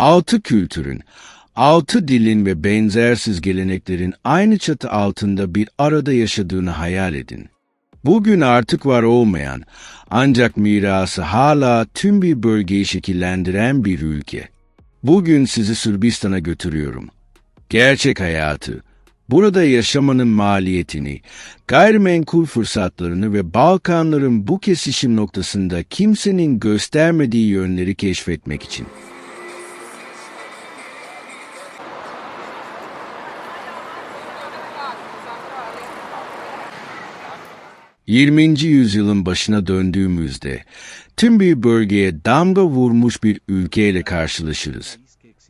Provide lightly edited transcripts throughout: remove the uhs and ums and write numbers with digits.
Altı kültürün, altı dilin ve benzersiz geleneklerin aynı çatı altında bir arada yaşadığını hayal edin. Bugün artık var olmayan, ancak mirası hala tüm bir bölgeyi şekillendiren bir ülke. Bugün sizi Sırbistan'a götürüyorum. Gerçek hayatı, burada yaşamanın maliyetini, gayrimenkul fırsatlarını ve Balkanların bu kesişim noktasında kimsenin göstermediği yönleri keşfetmek için. 20. yüzyılın başına döndüğümüzde tüm bir bölgeye damga vurmuş bir ülkeyle karşılaşırız.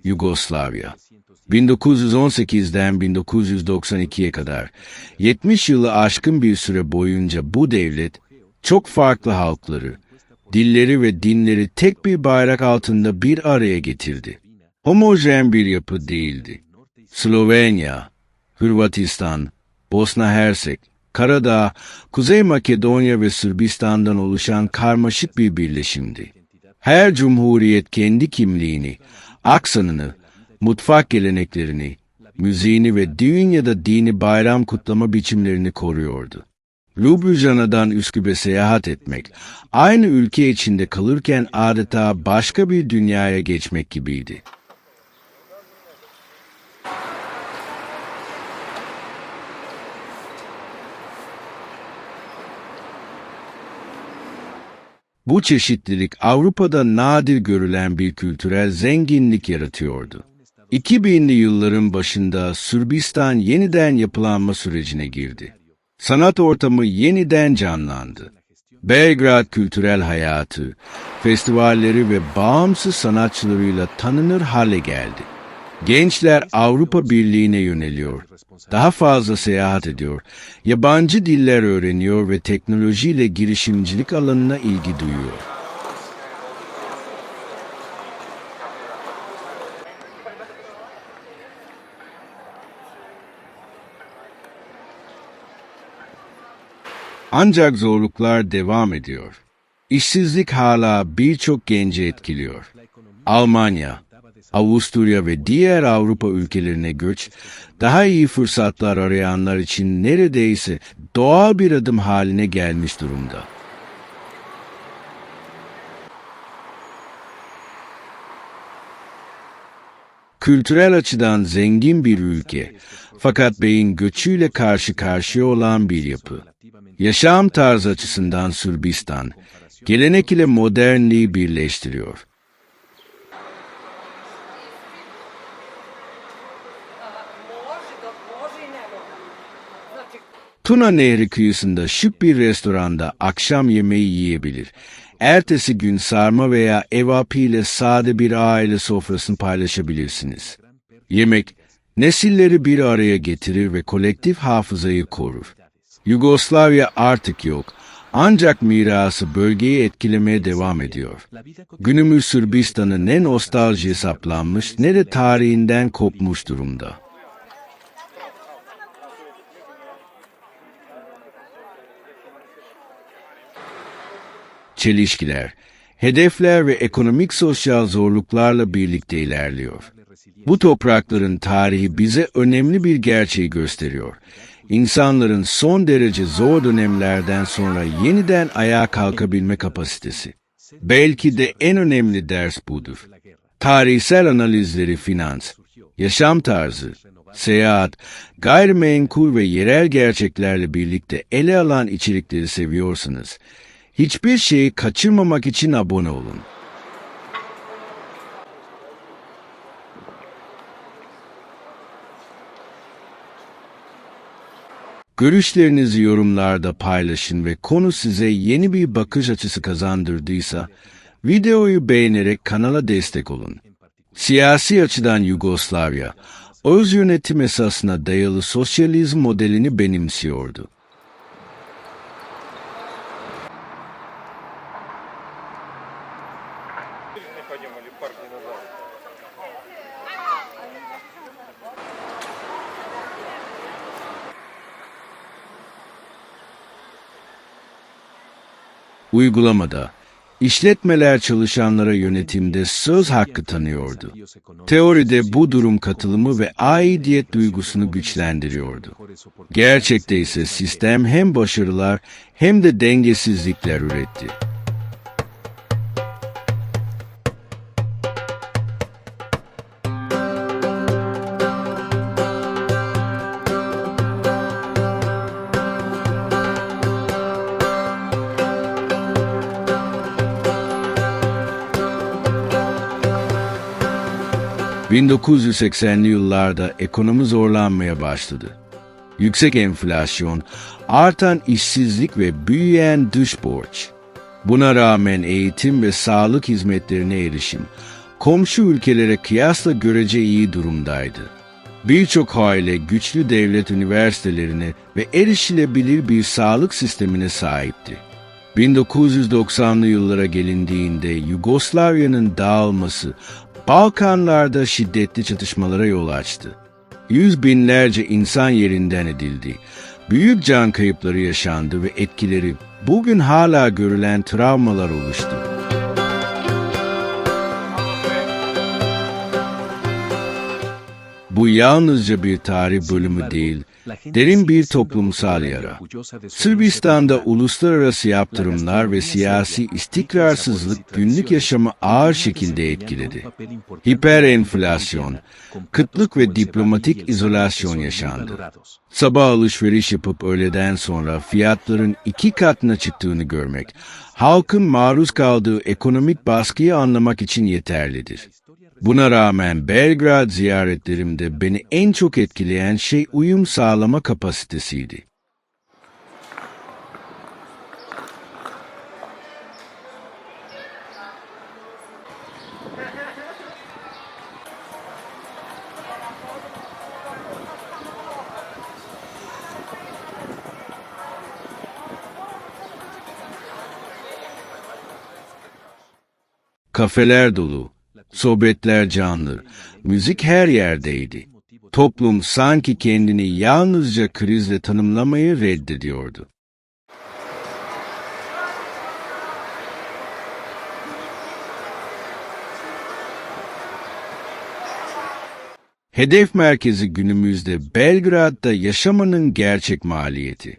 Yugoslavya. 1918'den 1992'ye kadar 70 yılı aşkın bir süre boyunca bu devlet çok farklı halkları, dilleri ve dinleri tek bir bayrak altında bir araya getirdi. Homojen bir yapı değildi. Slovenya, Hırvatistan, Bosna Hersek, Karadağ, Kuzey Makedonya ve Sırbistan'dan oluşan karmaşık bir birleşimdi. Her cumhuriyet kendi kimliğini, aksanını, mutfak geleneklerini, müziğini ve düğün ya da dini bayram kutlama biçimlerini koruyordu. Ljubljana'dan Üsküp'e seyahat etmek, aynı ülke içinde kalırken adeta başka bir dünyaya geçmek gibiydi. Bu çeşitlilik Avrupa'da nadir görülen bir kültürel zenginlik yaratıyordu. 2000'li yılların başında Sırbistan yeniden yapılanma sürecine girdi. Sanat ortamı yeniden canlandı. Belgrad kültürel hayatı, festivalleri ve bağımsız sanatçılarıyla tanınır hale geldi. Gençler Avrupa Birliği'ne yöneliyor, daha fazla seyahat ediyor, yabancı diller öğreniyor ve teknolojiyle girişimcilik alanına ilgi duyuyor. Ancak zorluklar devam ediyor. İşsizlik hala birçok genci etkiliyor. Almanya, Avusturya ve diğer Avrupa ülkelerine göç, daha iyi fırsatlar arayanlar için neredeyse doğal bir adım haline gelmiş durumda. Kültürel açıdan zengin bir ülke, fakat beyin göçüyle karşı karşıya olan bir yapı. Yaşam tarzı açısından Sırbistan, gelenek ile modernliği birleştiriyor. Tuna Nehri kıyısında şık bir restoranda akşam yemeği yiyebilir. Ertesi gün sarma veya evapi ile sade bir aile sofrasını paylaşabilirsiniz. Yemek, nesilleri bir araya getirir ve kolektif hafızayı korur. Yugoslavya artık yok, ancak mirası bölgeyi etkilemeye devam ediyor. Günümüz Sırbistan'ı ne nostalji saplanmış ne de tarihinden kopmuş durumda. Çelişkiler, hedefler ve ekonomik sosyal zorluklarla birlikte ilerliyor. Bu toprakların tarihi bize önemli bir gerçeği gösteriyor. İnsanların son derece zor dönemlerden sonra yeniden ayağa kalkabilme kapasitesi. Belki de en önemli ders budur. Tarihsel analizleri finans, yaşam tarzı, seyahat, gayrimenkul ve yerel gerçeklerle birlikte ele alan içerikleri seviyorsanız, hiçbir şeyi kaçırmamak için abone olun. Görüşlerinizi yorumlarda paylaşın ve konu size yeni bir bakış açısı kazandırdıysa, videoyu beğenerek kanala destek olun. Siyasi açıdan Yugoslavya, öz yönetim esasına dayalı sosyalizm modelini benimsiyordu. Uygulamada İşletmeler çalışanlara yönetimde söz hakkı tanıyordu. Teoride bu durum katılımı ve aidiyet duygusunu güçlendiriyordu. Gerçekte ise sistem hem başarılar hem de dengesizlikler üretti. ...1980'li yıllarda ekonomi zorlanmaya başladı. Yüksek enflasyon, artan işsizlik ve büyüyen dış borç. Buna rağmen eğitim ve sağlık hizmetlerine erişim, komşu ülkelere kıyasla görece iyi durumdaydı. Birçok aile güçlü devlet üniversitelerine ve erişilebilir bir sağlık sistemine sahipti. 1990'lı yıllara gelindiğinde Yugoslavya'nın dağılması, Balkanlarda şiddetli çatışmalara yol açtı. Yüz binlerce insan yerinden edildi. Büyük can kayıpları yaşandı ve etkileri bugün hala görülen travmalar oluştu. Bu yalnızca bir tarih bölümü değil, derin bir toplumsal yara. Sırbistan'da uluslararası yaptırımlar ve siyasi istikrarsızlık günlük yaşamı ağır şekilde etkiledi. Hiperenflasyon, kıtlık ve diplomatik izolasyon yaşandı. Sabah alışveriş yapıp öğleden sonra fiyatların 2 katına çıktığını görmek, halkın maruz kaldığı ekonomik baskıyı anlamak için yeterlidir. Buna rağmen Belgrad ziyaretlerimde beni en çok etkileyen şey uyum sağlama kapasitesiydi. Kafeler dolu, sohbetler canlı, müzik her yerdeydi. Toplum sanki kendini yalnızca krizle tanımlamayı reddediyordu. Hedef merkezi günümüzde Belgrad'da yaşamanın gerçek maliyeti.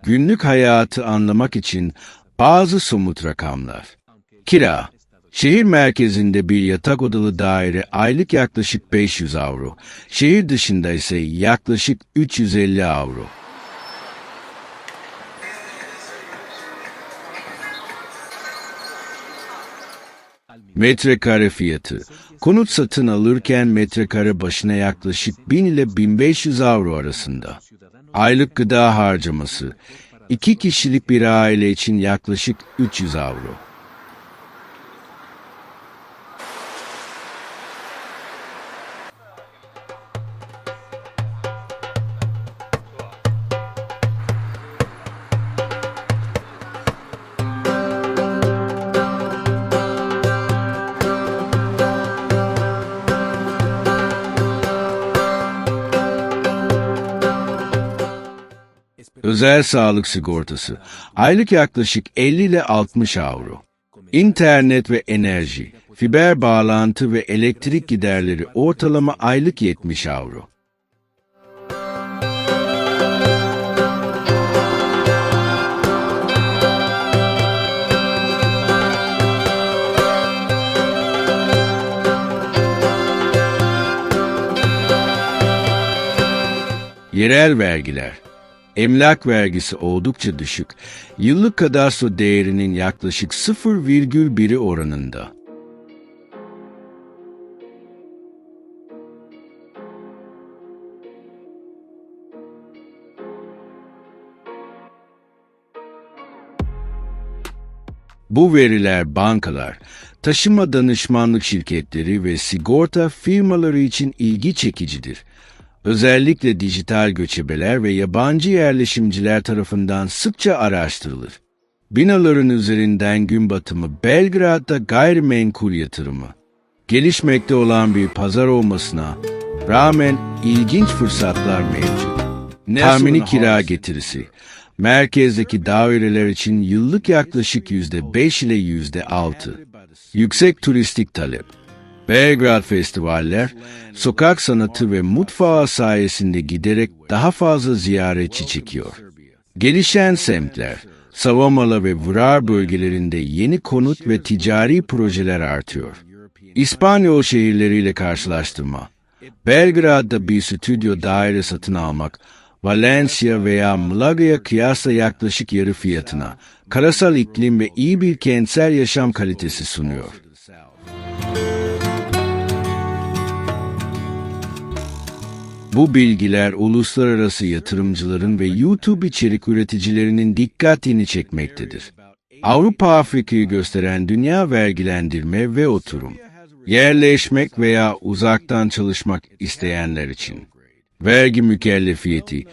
Günlük hayatı anlamak için bazı somut rakamlar. Kira. Şehir merkezinde bir yatak odalı daire aylık yaklaşık 500 avro. Şehir dışında ise yaklaşık 350 avro. Metrekare fiyatı. Konut satın alırken metrekare başına yaklaşık 1000 ile 1500 avro arasında. Aylık gıda harcaması. 2 kişilik bir aile için yaklaşık 300 avro. Özel sağlık sigortası, aylık yaklaşık 50 ile 60 avro. İnternet ve enerji, fiber bağlantı ve elektrik giderleri ortalama aylık 70 avro. Yerel vergiler. Emlak vergisi oldukça düşük, yıllık kadastro değerinin yaklaşık 0,1'i oranında. Bu veriler bankalar, taşıma danışmanlık şirketleri ve sigorta firmaları için ilgi çekicidir. Özellikle dijital göçebeler ve yabancı yerleşimciler tarafından sıkça araştırılır. Binaların üzerinden gün batımı Belgrad'da gayrimenkul yatırımı. Gelişmekte olan bir pazar olmasına rağmen ilginç fırsatlar mevcut. Tahmini kira getirisi. Merkezdeki daireler için yıllık yaklaşık %5 ile %6. Yüksek turistik talep. Belgrad festivaller, sokak sanatı ve mutfağı sayesinde giderek daha fazla ziyaretçi çekiyor. Gelişen semtler, Savamala ve Vrar bölgelerinde yeni konut ve ticari projeler artıyor. İspanyol şehirleriyle karşılaştırma. Belgrad'da bir stüdyo daire satın almak, Valencia veya Malaga'ya kıyasla yaklaşık yarı fiyatına, karasal iklim ve iyi bir kentsel yaşam kalitesi sunuyor. Bu bilgiler uluslararası yatırımcıların ve YouTube içerik üreticilerinin dikkatini çekmektedir. Avrupa-Afrika'yı gösteren dünya vergilendirme ve oturum. Yerleşmek veya uzaktan çalışmak isteyenler için. Vergi mükellefiyeti,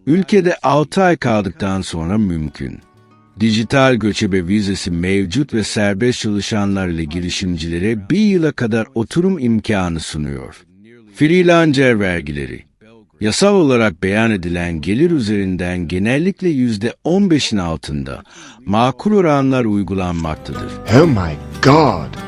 ülkede 6 ay kaldıktan sonra mümkün. Dijital göçebe vizesi mevcut ve serbest çalışanlar ile girişimcilere 1 yıla kadar oturum imkanı sunuyor. Freelancer vergileri. Yasal olarak beyan edilen gelir üzerinden genellikle %15'in altında makul oranlar uygulanmaktadır. Oh my God!